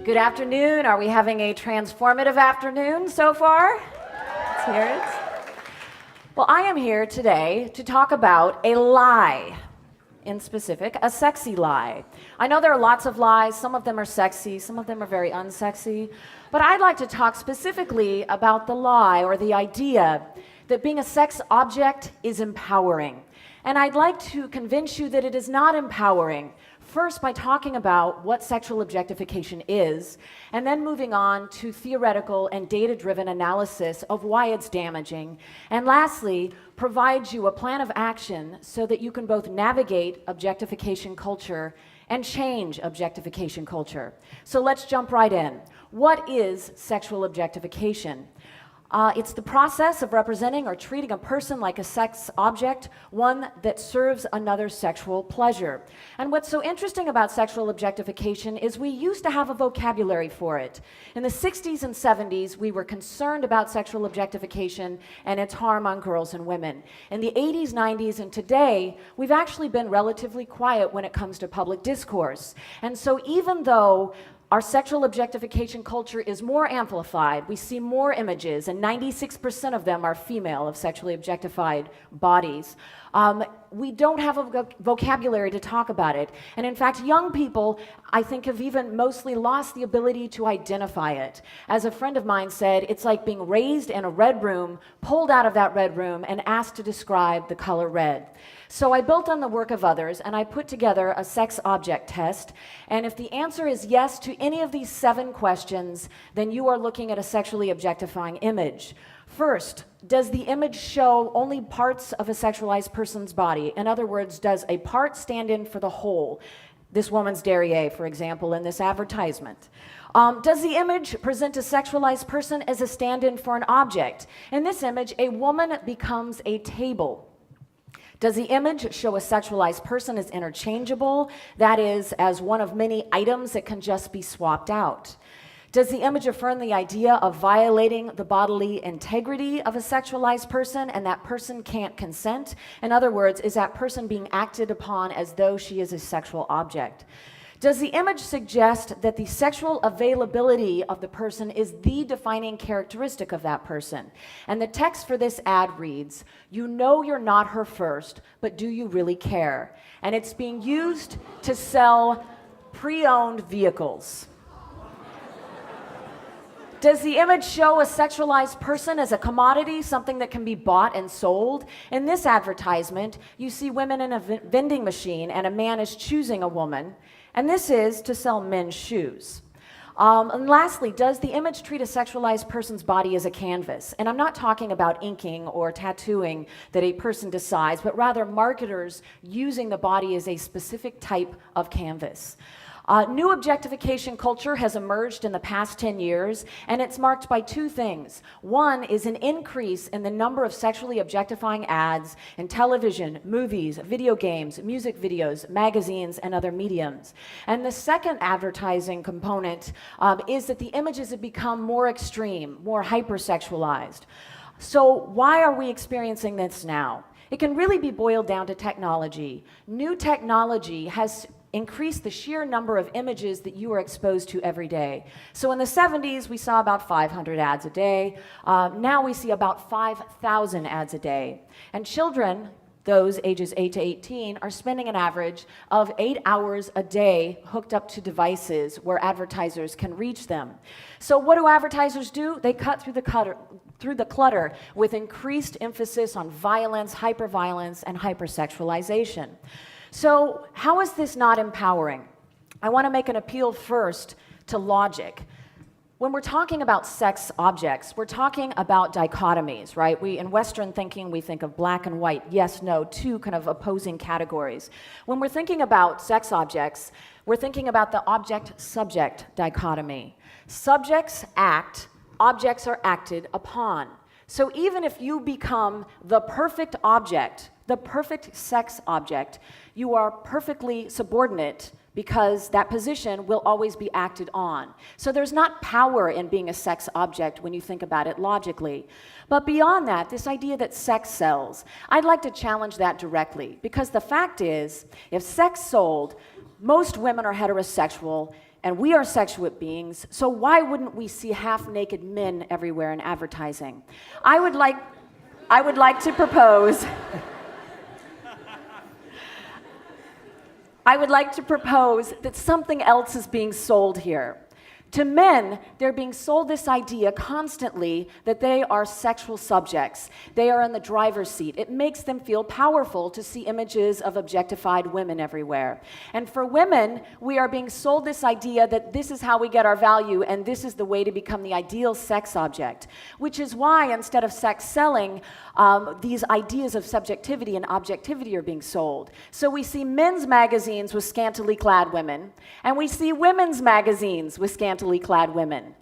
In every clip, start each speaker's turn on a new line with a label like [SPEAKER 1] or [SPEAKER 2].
[SPEAKER 1] Good afternoon. Are we having a transformative afternoon so far? Let's hear it. Well, I am here today to talk about a lie. In specific, a sexy lie. I know there are lots of lies. Some of them are sexy, some of them are very unsexy. But I'd like to talk specifically about the lie or the idea that being a sex object is empowering. And I'd like to convince you that it is not empowering. First, by talking about what sexual objectification is, and then moving on to theoretical and data-driven analysis of why it's damaging. And lastly, provide you a plan of action so that you can both navigate objectification culture and change objectification culture. So let's jump right in. What is sexual objectification? It's the process of representing or treating a person like a sex object, one that serves another sexual pleasure. And what's so interesting about sexual objectification is we used to have a vocabulary for it. In the 60s and 70s, we were concerned about sexual objectification and its harm on girls and women. In the 80s, 90s, and today, we've actually been relatively quiet when it comes to public discourse. And so even though our sexual objectification culture is more amplified, we see more images, and 96% of them are female, of sexually objectified bodies. We don't have a vocabulary to talk about it. And in fact, young people, I think, have even mostly lost the ability to identify it. As a friend of mine said, it's like being raised in a red room, pulled out of that red room, and asked to describe the color red. So I built on the work of others, and I put together a sex object test. And if the answer is yes to any of these 7 questions, then you are looking at a sexually objectifying image. First, does the image show only parts of a sexualized person's body? In other words, does a part stand in for the whole? This woman's derriere, for example, in this advertisement. Does the image present a sexualized person as a stand-in for an object? In this image, a woman becomes a table. Does the image show a sexualized person as interchangeable? That is, as one of many items that can just be swapped out. Does the image affirm the idea of violating the bodily integrity of a sexualized person and that person can't consent? In other words, is that person being acted upon as though she is a sexual object? Does the image suggest that the sexual availability of the person is the defining characteristic of that person? And the text for this ad reads, "You know you're not her first, but do you really care?" And it's being used to sell pre-owned vehicles. Does the image show a sexualized person as a commodity, something that can be bought and sold? In this advertisement, you see women in a vending machine and a man is choosing a woman, and this is to sell men's shoes. And lastly, does the image treat a sexualized person's body as a canvas? And I'm not talking about inking or tattooing that a person decides, but rather marketers using the body as a specific type of canvas. New objectification culture has emerged in the past 10 years, and it's marked by 2 things. One is an increase in the number of sexually objectifying ads in television, movies, video games, music videos, magazines, and other mediums. And the second advertising component is that the images have become more extreme, more hypersexualized. So why are we experiencing this now? It can really be boiled down to technology. New technology has increase the sheer number of images that you are exposed to every day. So in the 70s, we saw about 500 ads a day. Now we see about 5,000 ads a day. And children, those ages 8 to 18, are spending an average of 8 hours a day hooked up to devices where advertisers can reach them. So what do advertisers do? They cut through the clutter with increased emphasis on violence, hyperviolence, and hypersexualization. So how is this not empowering? I want to make an appeal first to logic. When we're talking about sex objects, we're talking about dichotomies, right? In Western thinking, we think of black and white, yes, no, 2 kind of opposing categories. When we're thinking about sex objects, we're thinking about the object-subject dichotomy. Subjects act, objects are acted upon. So even if you become the perfect object, the perfect sex object, you are perfectly subordinate because that position will always be acted on. So there's not power in being a sex object when you think about it logically. But beyond that, this idea that sex sells, I'd like to challenge that directly, because the fact is, if sex sold, Most women are heterosexual, and we are sexual beings, so why wouldn't we see half-naked men everywhere in advertising? I would like to propose that something else is being sold here. To men, they're being sold this idea constantly that they are sexual subjects. They are in the driver's seat. It makes them feel powerful to see images of objectified women everywhere. And for women, we are being sold this idea that this is how we get our value and this is the way to become the ideal sex object, which is why instead of sex selling, these ideas of subjectivity and objectivity are being sold. So we see men's magazines with scantily clad women, and we see women's magazines with scantily clad women.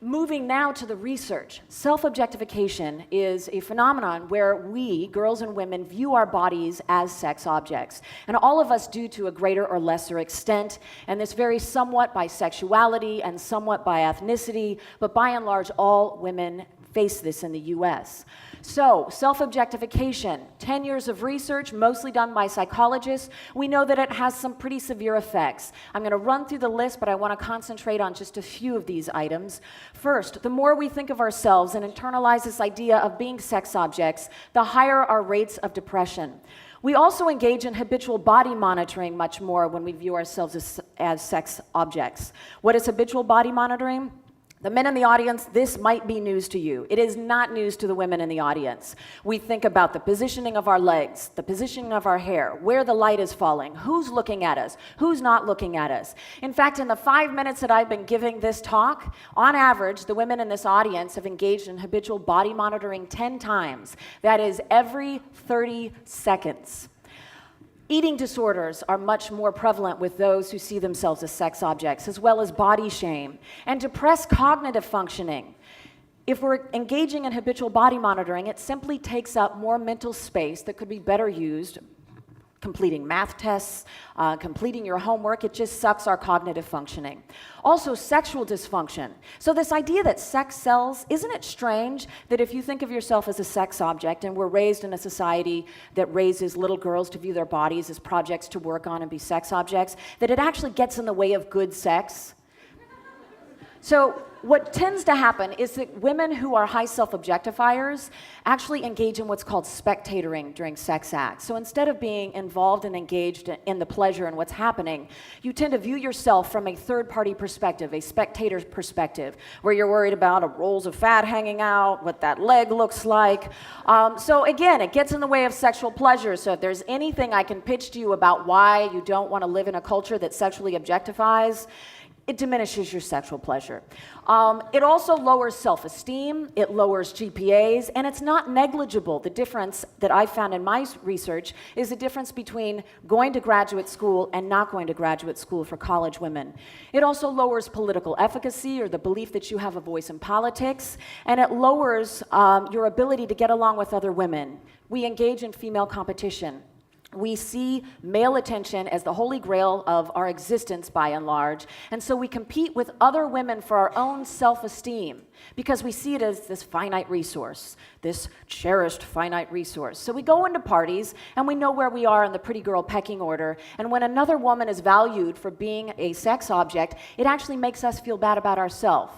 [SPEAKER 1] Moving now to the research. Self-objectification is a phenomenon where we, girls and women, view our bodies as sex objects. And all of us do to a greater or lesser extent, and this varies somewhat by sexuality and somewhat by ethnicity, but by and large, all women face this in the US. So, self-objectification, 10 years of research, mostly done by psychologists. We know that it has some pretty severe effects. I'm going to run through the list, but I want to concentrate on just a few of these items. First, the more we think of ourselves and internalize this idea of being sex objects, the higher our rates of depression. We also engage in habitual body monitoring much more when we view ourselves as sex objects. What is habitual body monitoring? The men in the audience, this might be news to you. It is not news to the women in the audience. We think about the positioning of our legs, the positioning of our hair, where the light is falling, who's looking at us, who's not looking at us. In fact, in the 5 minutes that I've been giving this talk, on average, the women in this audience have engaged in habitual body monitoring 10 times. That is every 30 seconds. Eating disorders are much more prevalent with those who see themselves as sex objects, as well as body shame, and depressed cognitive functioning. If we're engaging in habitual body monitoring, it simply takes up more mental space that could be better used completing math tests, completing your homework. It just sucks our cognitive functioning. Also, sexual dysfunction. So this idea that sex sells, isn't it strange that if you think of yourself as a sex object, and we're raised in a society that raises little girls to view their bodies as projects to work on and be sex objects, that it actually gets in the way of good sex? So what tends to happen is that women who are high self-objectifiers actually engage in what's called spectatoring during sex acts. So instead of being involved and engaged in the pleasure and what's happening, you tend to view yourself from a third-party perspective, a spectator's perspective, where you're worried about rolls of fat hanging out, what that leg looks like. So again, it gets in the way of sexual pleasure. So if there's anything I can pitch to you about why you don't want to live in a culture that sexually objectifies, it diminishes your sexual pleasure. It also lowers self-esteem, it lowers GPAs, and it's not negligible. The difference that I found in my research is the difference between going to graduate school and not going to graduate school for college women. It also lowers political efficacy, or the belief that you have a voice in politics, and it lowers your ability to get along with other women. We engage in female competition. We see male attention as the holy grail of our existence by and large, and so we compete with other women for our own self-esteem because we see it as this finite resource, this cherished finite resource. So we go into parties and we know where we are in the pretty girl pecking order, and when another woman is valued for being a sex object, it actually makes us feel bad about ourselves.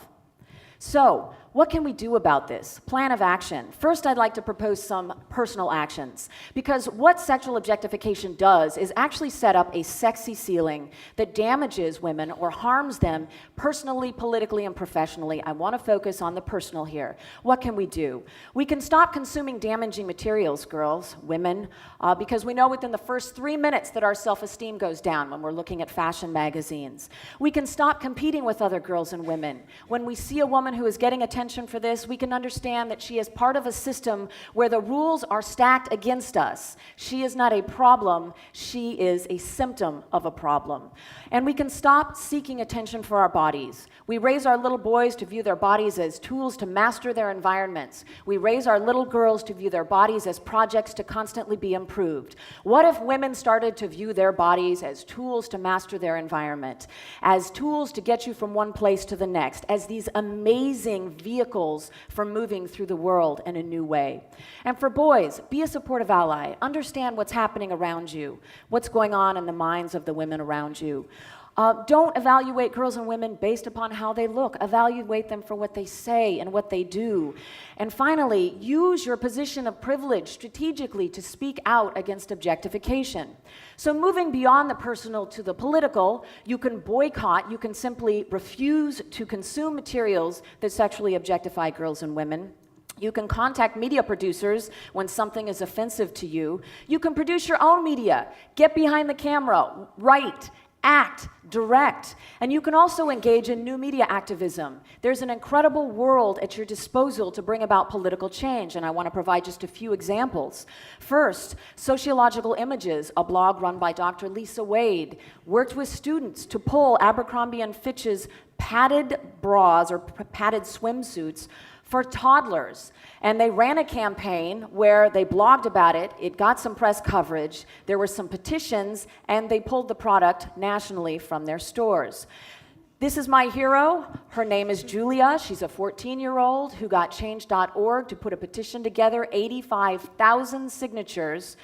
[SPEAKER 1] So, what can we do about this? Plan of action. First, I'd like to propose some personal actions, because what sexual objectification does is actually set up a sexy ceiling that damages women or harms them personally, politically, and professionally. I want to focus on the personal here. What can we do? We can stop consuming damaging materials, girls, women, because we know within the first 3 minutes that our self-esteem goes down when we're looking at fashion magazines. We can stop competing with other girls and women. When we see a woman who is getting attention for this, we can understand that she is part of a system where the rules are stacked against us. She is not a problem, she is a symptom of a problem. And we can stop seeking attention for our bodies. We raise our little boys to view their bodies as tools to master their environments. We raise our little girls to view their bodies as projects to constantly be improved. What if women started to view their bodies as tools to master their environment, as tools to get you from one place to the next, as these amazing vehicles for moving through the world in a new way. And for boys, be a supportive ally. Understand what's happening around you, what's going on in the minds of the women around you. Don't evaluate girls and women based upon how they look. Evaluate them for what they say and what they do. And finally, use your position of privilege strategically to speak out against objectification. So moving beyond the personal to the political, you can boycott, you can simply refuse to consume materials that sexually objectify girls and women. You can contact media producers when something is offensive to you. You can produce your own media. Get behind the camera, write, act, direct, and you can also engage in new media activism. There's an incredible world at your disposal to bring about political change, and I want to provide just a few examples. First, Sociological Images, a blog run by Dr. Lisa Wade, worked with students to pull Abercrombie & Fitch's padded bras or padded swimsuits for toddlers. And they ran a campaign where they blogged about it, it got some press coverage, there were some petitions, and they pulled the product nationally from their stores. This is my hero. Her name is Julia. She's a 14-year-old who got change.org to put a petition together, 85,000 signatures,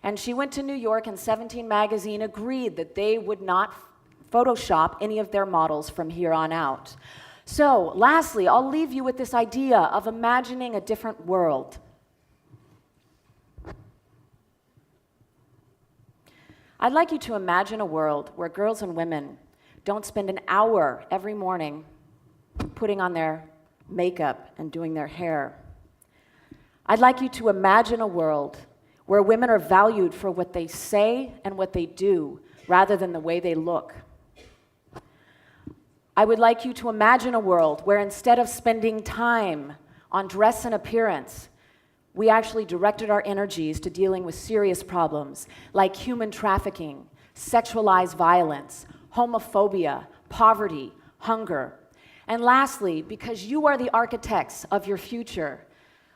[SPEAKER 1] and she went to New York, and 17 magazine agreed that they would not Photoshop any of their models from here on out. So, lastly, I'll leave you with this idea of imagining a different world. I'd like you to imagine a world where girls and women don't spend an hour every morning putting on their makeup and doing their hair. I'd like you to imagine a world where women are valued for what they say and what they do, rather than the way they look. I would like you to imagine a world where instead of spending time on dress and appearance, we actually directed our energies to dealing with serious problems like human trafficking, sexualized violence, homophobia, poverty, hunger. And lastly, because you are the architects of your future,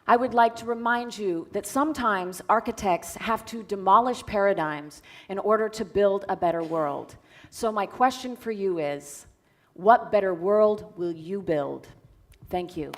[SPEAKER 1] I would like to remind you that sometimes architects have to demolish paradigms in order to build a better world. So my question for you is, what better world will you build? Thank you.